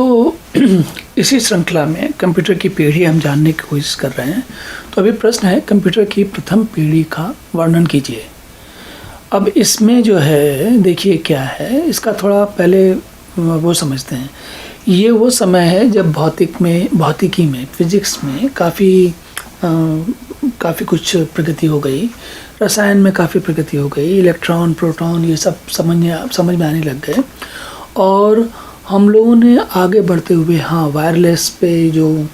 तो इसी श्रृंखला में कंप्यूटर की पीढ़ी हम जानने की कोशिश कर रहे हैं। तो अभी प्रश्न है, कंप्यूटर की प्रथम पीढ़ी का वर्णन कीजिए। अब इसमें जो है देखिए क्या है, इसका थोड़ा पहले वो समझते हैं। ये वो समय है जब भौतिकी में फिजिक्स में काफ़ी कुछ प्रगति हो गई, रसायन में काफ़ी प्रगति हो गई, इलेक्ट्रॉन प्रोटॉन ये सब समझ में आने लग गए। और हम लोगों ने आगे बढ़ते हुए वायरलेस पे जो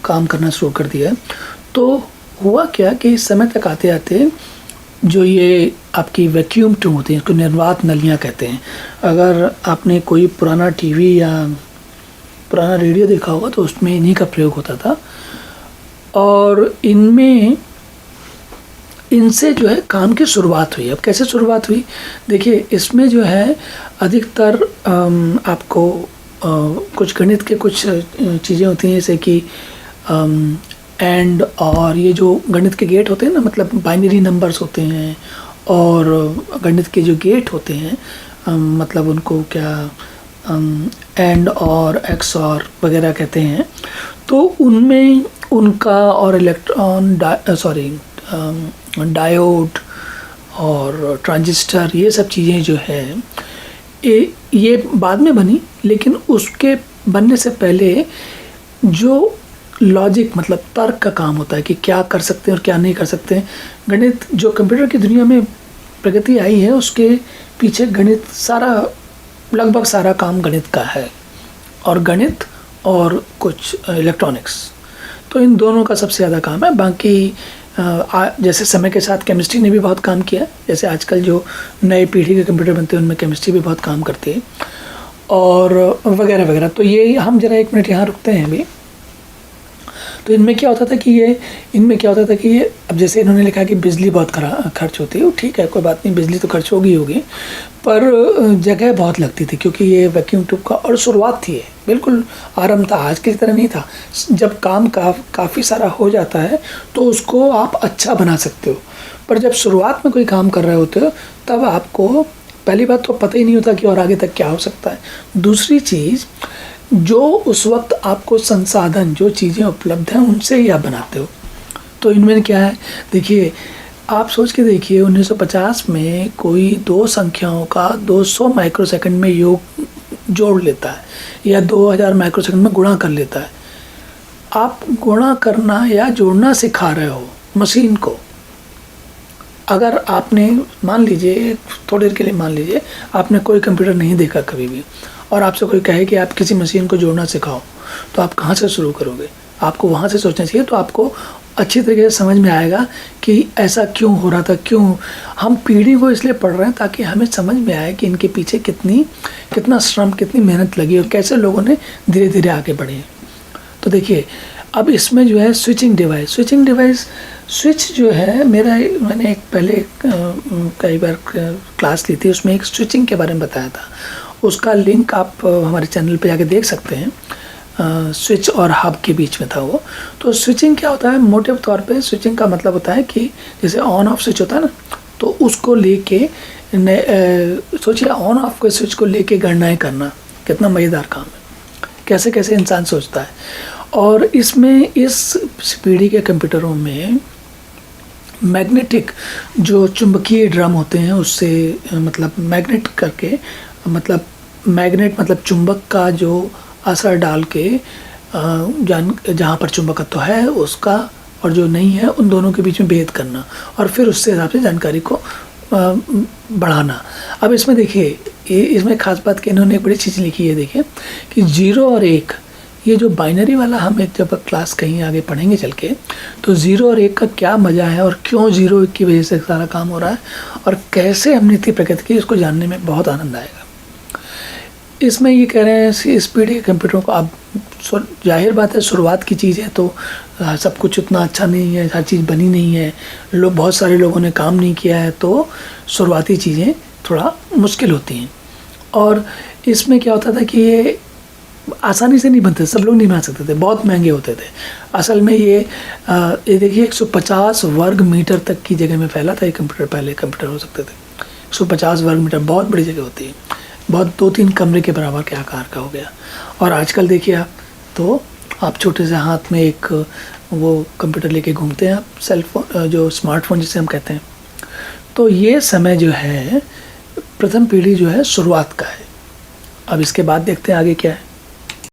काम करना शुरू कर दिया। तो हुआ क्या कि इस समय तक आते आते जो ये आपकी वैक्यूम ट्यूब होती हैं, इसको निर्वात नलियाँ कहते हैं। अगर आपने कोई पुराना टीवी या पुराना रेडियो देखा होगा तो उसमें इन्हीं का प्रयोग होता था। और इनसे जो है काम की शुरुआत हुई। अब कैसे शुरुआत हुई देखिए, इसमें जो है अधिकतर आपको कुछ गणित के कुछ चीज़ें होती हैं, जैसे कि एंड और ये जो गणित के गेट होते हैं ना, मतलब बाइनरी नंबर्स होते हैं। और गणित के जो गेट होते हैं मतलब उनको क्या एंड और एक्स और वगैरह कहते हैं। तो उनमें उनका और डायोड और ट्रांजिस्टर ये सब चीज़ें जो है ये बाद में बनी। लेकिन उसके बनने से पहले जो लॉजिक मतलब तर्क का काम होता है कि क्या कर सकते हैं और क्या नहीं कर सकते हैं, गणित जो कंप्यूटर की दुनिया में प्रगति आई है उसके पीछे गणित लगभग सारा काम गणित का है। और गणित और कुछ इलेक्ट्रॉनिक्स, तो इन दोनों का सबसे ज़्यादा काम है। बाकी जैसे समय के साथ केमिस्ट्री ने भी बहुत काम किया, जैसे आजकल जो नए पीढ़ी के कंप्यूटर बनते हैं उनमें केमिस्ट्री भी बहुत काम करती है और वगैरह वगैरह। तो ये हम जरा 1 मिनट यहाँ रुकते हैं अभी। तो इनमें क्या होता था कि ये अब जैसे इन्होंने लिखा कि बिजली बहुत खर्च होती है, ठीक है कोई बात नहीं, बिजली तो खर्च होगी, पर जगह बहुत लगती थी क्योंकि ये वैक्यूम ट्यूब का और शुरुआत थी, बिल्कुल आरंभ था, आज की तरह नहीं था। जब काम काफ़ी सारा हो जाता है तो उसको आप अच्छा बना सकते हो, पर जब शुरुआत में कोई काम कर रहे होते हो तब आपको पहली बात तो पता ही नहीं होता कि और आगे तक क्या हो सकता है। दूसरी चीज़, जो उस वक्त आपको संसाधन जो चीज़ें उपलब्ध हैं उनसे ही आप बनाते हो। तो इनमें क्या है देखिए, आप सोच के देखिए 1950 में कोई 2 संख्याओं का 200 माइक्रोसेकंड में योग जोड़ लेता है या 2000 माइक्रोसेकंड में गुणा कर लेता है। आप गुणा करना या जोड़ना सिखा रहे हो मशीन को। अगर आपने मान लीजिए थोड़ी देर के लिए मान लीजिए आपने कोई कंप्यूटर नहीं देखा कभी भी और आपसे कोई कहे कि आप किसी मशीन को जोड़ना सिखाओ, तो आप कहाँ से शुरू करोगे? आपको वहाँ से सोचना चाहिए। तो आपको अच्छी तरीके से समझ में आएगा कि ऐसा क्यों हो रहा था, क्यों हम पीढ़ी को इसलिए पढ़ रहे हैं ताकि हमें समझ में आए कि इनके पीछे कितना श्रम, कितनी मेहनत लगी और कैसे लोगों ने धीरे धीरे आगे बढ़े। तो देखिए अब इसमें जो है स्विच जो है मैंने पहले कई बार क्लास ली थी, उसमें एक स्विचिंग के बारे में बताया था। उसका लिंक आप हमारे चैनल पे जाके देख सकते हैं। स्विच और हब के बीच में था वो। तो स्विचिंग क्या होता है, मोटे तौर पे स्विचिंग का मतलब होता है कि जैसे ऑन ऑफ स्विच होता है ना, तो उसको लेके सोचिए ऑन ऑफ के स्विच को लेके गणनाएं करना कितना मज़ेदार काम है, कैसे कैसे इंसान सोचता है। और इसमें इस पीढ़ी के कंप्यूटरों में मैग्नेटिक जो चुंबकीय ड्रम होते हैं उससे मतलब मैग्नेट करके मतलब चुंबक का जो असर डाल के जहाँ पर चुंबकत्व है उसका और जो नहीं है उन दोनों के बीच में भेद करना और फिर उससे हिसाब से जानकारी को बढ़ाना। अब इसमें देखिए इसमें खास बात कि इन्होंने एक बड़ी चीज़ लिखी है, देखिए कि 0 और 1 ये जो बाइनरी वाला हम एक जब क्लास कहीं आगे पढ़ेंगे चल के, तो 0 और 1 का क्या मज़ा है और क्यों 0 की वजह से सारा काम हो रहा है और कैसे हमने इतनी प्रगति की, इसको जानने में बहुत आनंद आएगा। इसमें ये कह रहे हैं इस पीढ़ी के कंप्यूटरों को अब जाहिर बात है शुरुआत की चीज़ है तो सब कुछ उतना अच्छा नहीं है, हर चीज़ बनी नहीं है, बहुत सारे लोगों ने काम नहीं किया है, तो शुरुआती चीज़ें थोड़ा मुश्किल होती हैं। और इसमें क्या होता था कि ये आसानी से नहीं बनते, सब लोग नहीं बना सकते थे, बहुत महंगे होते थे। असल में ये देखिए 150 वर्ग मीटर तक की जगह में फैला था ये कंप्यूटर। पहले कंप्यूटर हो सकते थे 150 वर्ग मीटर, बहुत बड़ी जगह होती है। बहुत 2-3 कमरे के बराबर के आकार का हो गया। और आजकल देखिए आप, तो आप छोटे से हाथ में एक वो कंप्यूटर लेके घूमते हैं आप, सेल फोन जो स्मार्टफोन जिसे हम कहते हैं। तो ये समय जो है प्रथम पीढ़ी जो है शुरुआत का है। अब इसके बाद देखते हैं आगे क्या है।